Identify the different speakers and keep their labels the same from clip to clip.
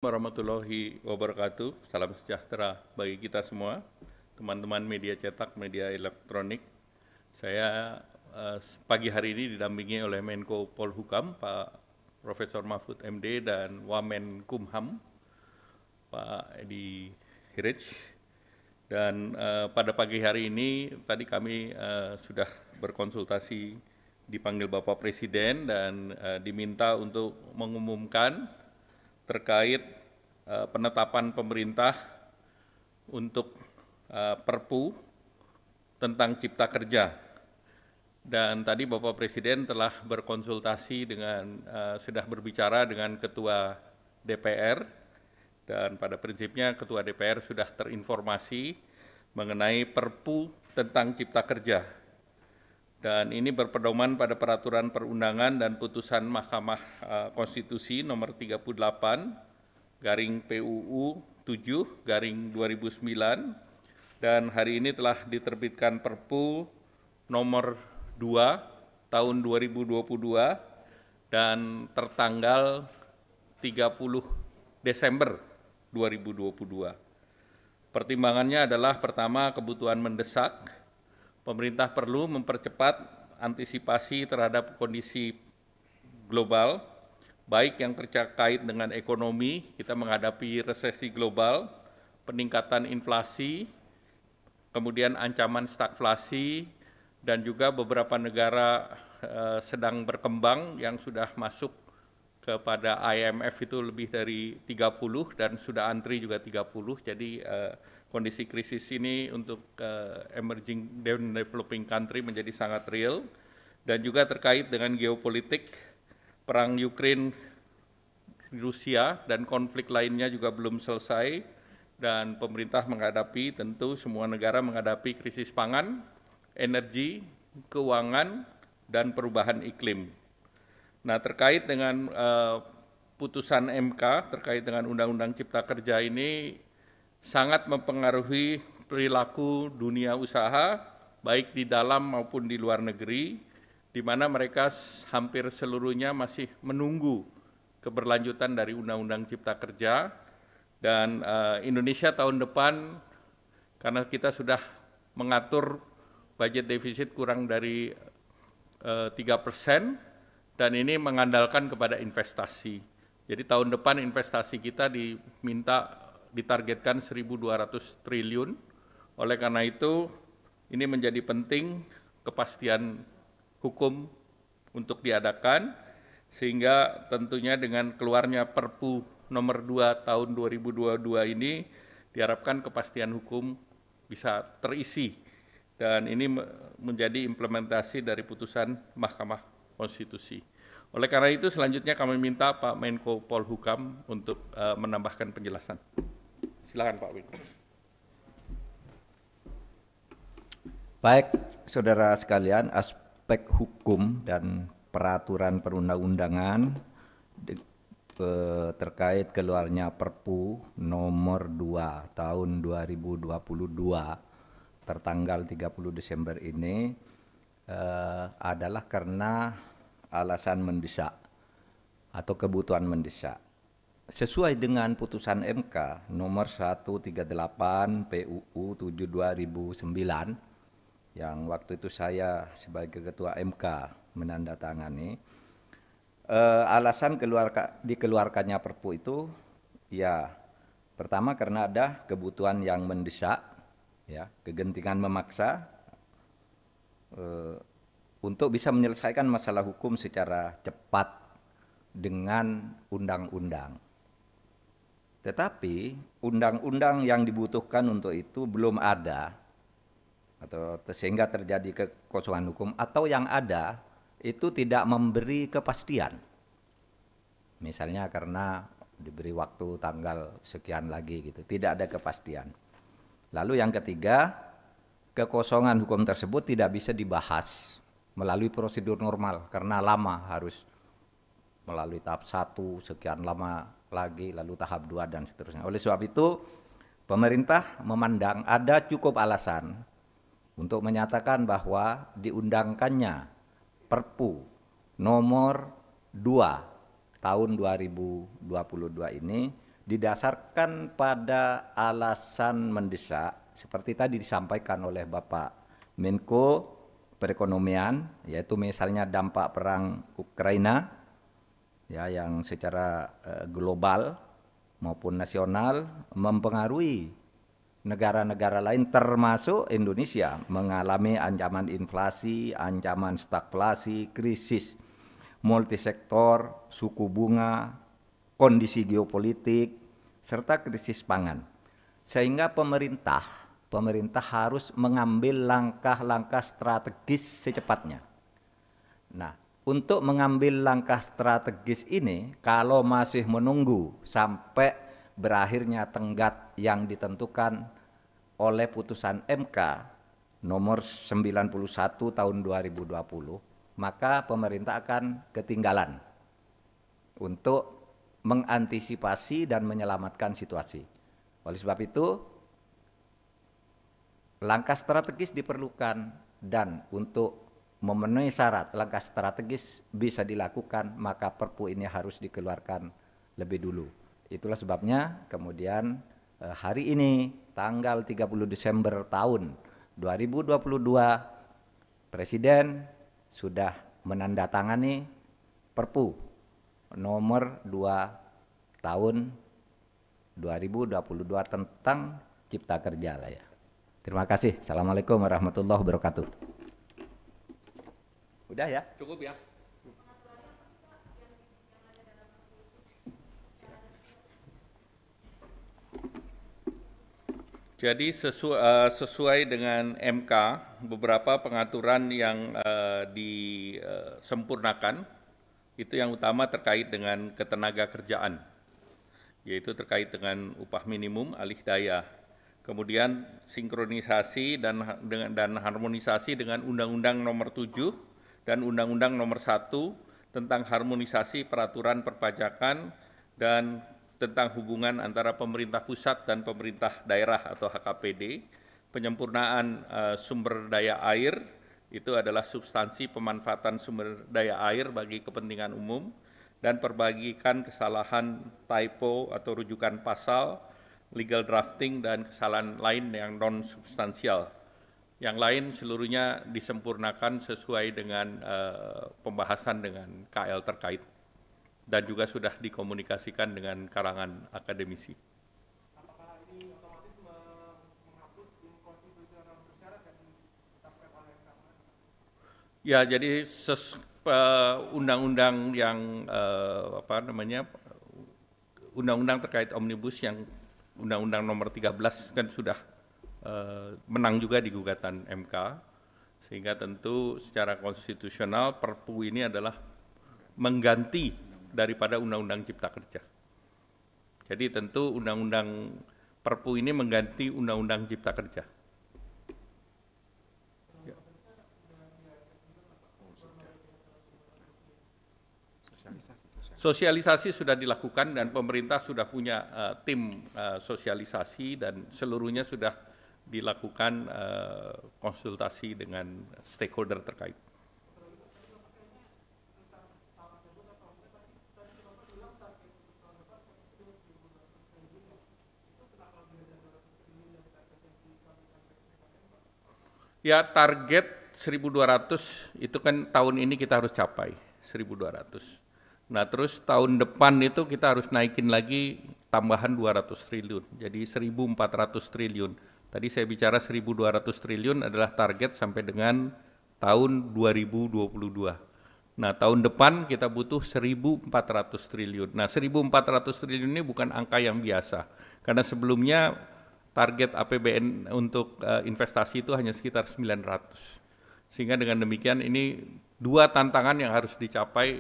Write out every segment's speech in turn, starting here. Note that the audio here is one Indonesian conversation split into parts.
Speaker 1: Warahmatullahi wabarakatuh. Salam sejahtera bagi kita semua, teman-teman media cetak, media elektronik. Saya pagi hari ini didampingi oleh Menko Polhukam, Pak Profesor Mahfud MD, dan Wamen Kumham, Pak Edi Hirij. Dan pada pagi hari ini tadi kami sudah berkonsultasi, dipanggil Bapak Presiden dan diminta untuk mengumumkan terkait penetapan pemerintah untuk Perpu tentang Cipta Kerja. Dan tadi Bapak Presiden telah berkonsultasi dengan, sudah berbicara dengan Ketua DPR, dan pada prinsipnya Ketua DPR sudah terinformasi mengenai Perpu tentang Cipta Kerja. Dan ini berpedoman pada peraturan perundangan dan putusan Mahkamah Konstitusi nomor 38 PUU 7/2009, dan hari ini telah diterbitkan Perpu nomor 2 tahun 2022 dan tertanggal 30 Desember 2022. Pertimbangannya adalah pertama, kebutuhan mendesak. Pemerintah perlu mempercepat antisipasi terhadap kondisi global, baik yang terkait dengan ekonomi, kita menghadapi resesi global, peningkatan inflasi, kemudian ancaman stagflasi, dan juga beberapa negara sedang berkembang yang sudah masuk kepada IMF itu lebih dari 30 dan sudah antri juga 30. Jadi kondisi krisis ini untuk emerging dan developing country menjadi sangat real, dan juga terkait dengan geopolitik, perang Ukraina, Rusia, dan konflik lainnya juga belum selesai, dan pemerintah menghadapi, tentu semua negara menghadapi krisis pangan, energi, keuangan, dan perubahan iklim. Nah, terkait dengan putusan MK terkait dengan Undang-Undang Cipta Kerja ini sangat mempengaruhi perilaku dunia usaha, baik di dalam maupun di luar negeri, di mana mereka hampir seluruhnya masih menunggu keberlanjutan dari Undang-Undang Cipta Kerja. Dan Indonesia tahun depan, karena kita sudah mengatur budget defisit kurang dari 3%, dan ini mengandalkan kepada investasi. Jadi tahun depan investasi kita ditargetkan 1.200 triliun. Oleh karena itu, ini menjadi penting kepastian hukum untuk diadakan, sehingga tentunya dengan keluarnya Perpu nomor 2 tahun 2022 ini diharapkan kepastian hukum bisa terisi, dan ini menjadi implementasi dari putusan Mahkamah Konstitusi. Oleh karena itu selanjutnya kami minta Pak Menko Polhukam untuk menambahkan penjelasan. Silakan Pak Menko.
Speaker 2: Baik, saudara sekalian, aspek hukum dan peraturan perundang-undangan terkait keluarnya Perpu nomor 2 tahun 2022 tertanggal 30 Desember ini adalah karena alasan mendesak atau kebutuhan mendesak. Sesuai dengan putusan MK nomor 138 PUU 7/2009 yang waktu itu saya sebagai ketua MK menandatangani, alasan dikeluarkannya Perpu itu ya pertama karena ada kebutuhan yang mendesak, ya, kegentingan memaksa untuk bisa menyelesaikan masalah hukum secara cepat dengan undang-undang. Tetapi undang-undang yang dibutuhkan untuk itu belum ada, atau sehingga terjadi kekosongan hukum, atau yang ada itu tidak memberi kepastian. Misalnya karena diberi waktu tanggal sekian lagi gitu, tidak ada kepastian. Lalu yang ketiga, kekosongan hukum tersebut tidak bisa dibahas melalui prosedur normal karena lama, harus melalui tahap 1 sekian lama lagi, lalu tahap 2 dan seterusnya. Oleh sebab itu pemerintah memandang ada cukup alasan untuk menyatakan bahwa diundangkannya Perpu nomor 2 tahun 2022 ini didasarkan pada alasan mendesak seperti tadi disampaikan oleh Bapak Menko Perekonomian, yaitu misalnya dampak perang Ukraina ya yang secara global maupun nasional mempengaruhi negara-negara lain termasuk Indonesia mengalami ancaman inflasi, ancaman stagflasi, krisis multisektor, suku bunga, kondisi geopolitik, serta krisis pangan. Sehingga pemerintah harus mengambil langkah-langkah strategis secepatnya. Nah, untuk mengambil langkah strategis ini, kalau masih menunggu sampai berakhirnya tenggat yang ditentukan oleh putusan MK nomor 91 tahun 2020, maka pemerintah akan ketinggalan untuk mengantisipasi dan menyelamatkan situasi. Oleh sebab itu, langkah strategis diperlukan, dan untuk memenuhi syarat langkah strategis bisa dilakukan, maka Perpu ini harus dikeluarkan lebih dulu. Itulah sebabnya kemudian hari ini tanggal 30 Desember tahun 2022 Presiden sudah menandatangani Perpu nomor 2 tahun 2022 tentang Cipta Kerja lah ya. Terima kasih. Assalamualaikum warahmatullahi wabarakatuh. Udah ya?
Speaker 1: Cukup ya. Jadi sesuai dengan MK, beberapa pengaturan yang disempurnakan, itu yang utama terkait dengan ketenaga kerjaan, yaitu terkait dengan upah minimum, alih daya, kemudian sinkronisasi dan harmonisasi dengan Undang-Undang Nomor 7 dan Undang-Undang Nomor 1 tentang harmonisasi peraturan perpajakan dan tentang hubungan antara pemerintah pusat dan pemerintah daerah atau HKPD, penyempurnaan sumber daya air, itu adalah substansi pemanfaatan sumber daya air bagi kepentingan umum, dan perbaikan kesalahan typo atau rujukan pasal, legal drafting, dan kesalahan lain yang non-substansial. Yang lain seluruhnya disempurnakan sesuai dengan pembahasan dengan KL terkait, dan juga sudah dikomunikasikan dengan kalangan akademisi.
Speaker 3: Apakah ini otomatis menghapus inkonstitusional bersyarat yang ditetapkan oleh MK?
Speaker 1: Ya, jadi undang-undang yang undang-undang terkait omnibus yang Undang-Undang Nomor 13 kan sudah menang juga di gugatan MK, sehingga tentu secara konstitusional Perpu ini adalah mengganti daripada Undang-Undang Cipta Kerja. Jadi tentu Undang-Undang Perpu ini mengganti Undang-Undang Cipta Kerja. Ya. Sosialisasi sudah dilakukan dan pemerintah sudah punya tim sosialisasi, dan seluruhnya sudah dilakukan konsultasi dengan stakeholder terkait. Ya, target 1.200 itu kan tahun ini kita harus capai 1.200. Nah, terus tahun depan itu kita harus naikin lagi tambahan 200 triliun, jadi 1.400 triliun. Tadi saya bicara 1.200 triliun adalah target sampai dengan tahun 2022. Nah, tahun depan kita butuh 1.400 triliun. Nah, 1.400 triliun ini bukan angka yang biasa, karena sebelumnya target APBN untuk investasi itu hanya sekitar 900. Sehingga dengan demikian ini dua tantangan yang harus dicapai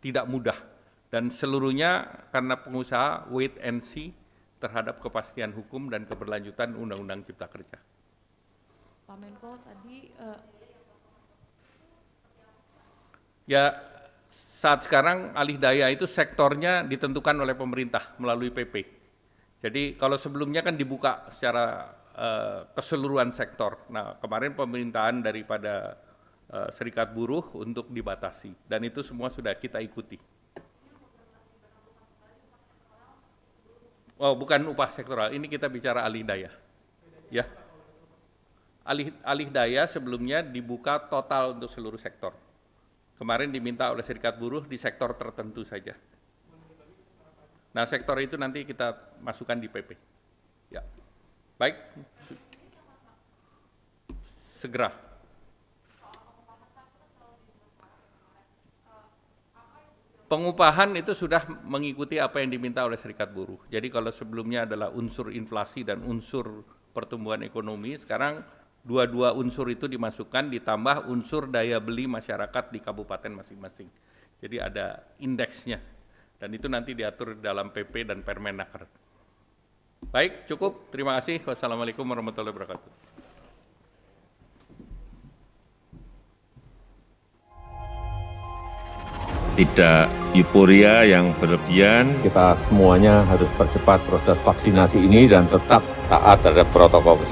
Speaker 1: tidak mudah, dan seluruhnya karena pengusaha wait and see terhadap kepastian hukum dan keberlanjutan Undang-Undang Cipta Kerja.
Speaker 4: Pak Menko tadi
Speaker 1: ya, saat sekarang alih daya itu sektornya ditentukan oleh pemerintah melalui PP. Jadi kalau sebelumnya kan dibuka secara keseluruhan sektor. Nah, kemarin pemerintahan daripada Serikat Buruh untuk dibatasi, dan itu semua sudah kita ikuti. Oh, bukan upah sektoral, ini kita bicara alih daya. Ya. Alih daya sebelumnya dibuka total untuk seluruh sektor. Kemarin diminta oleh serikat buruh di sektor tertentu saja. Nah, sektor itu nanti kita masukkan di PP. Ya. Baik. Segera. Pengupahan itu sudah mengikuti apa yang diminta oleh serikat buruh. Jadi kalau sebelumnya adalah unsur inflasi dan unsur pertumbuhan ekonomi, sekarang dua-dua unsur itu dimasukkan ditambah unsur daya beli masyarakat di kabupaten masing-masing. Jadi ada indeksnya dan itu nanti diatur dalam PP dan Permenaker. Baik, cukup. Terima kasih. Wassalamualaikum warahmatullahi wabarakatuh.
Speaker 5: Tidak euforia yang berlebihan.
Speaker 6: Kita semuanya harus percepat proses vaksinasi ini dan tetap taat terhadap protokol kesehatan.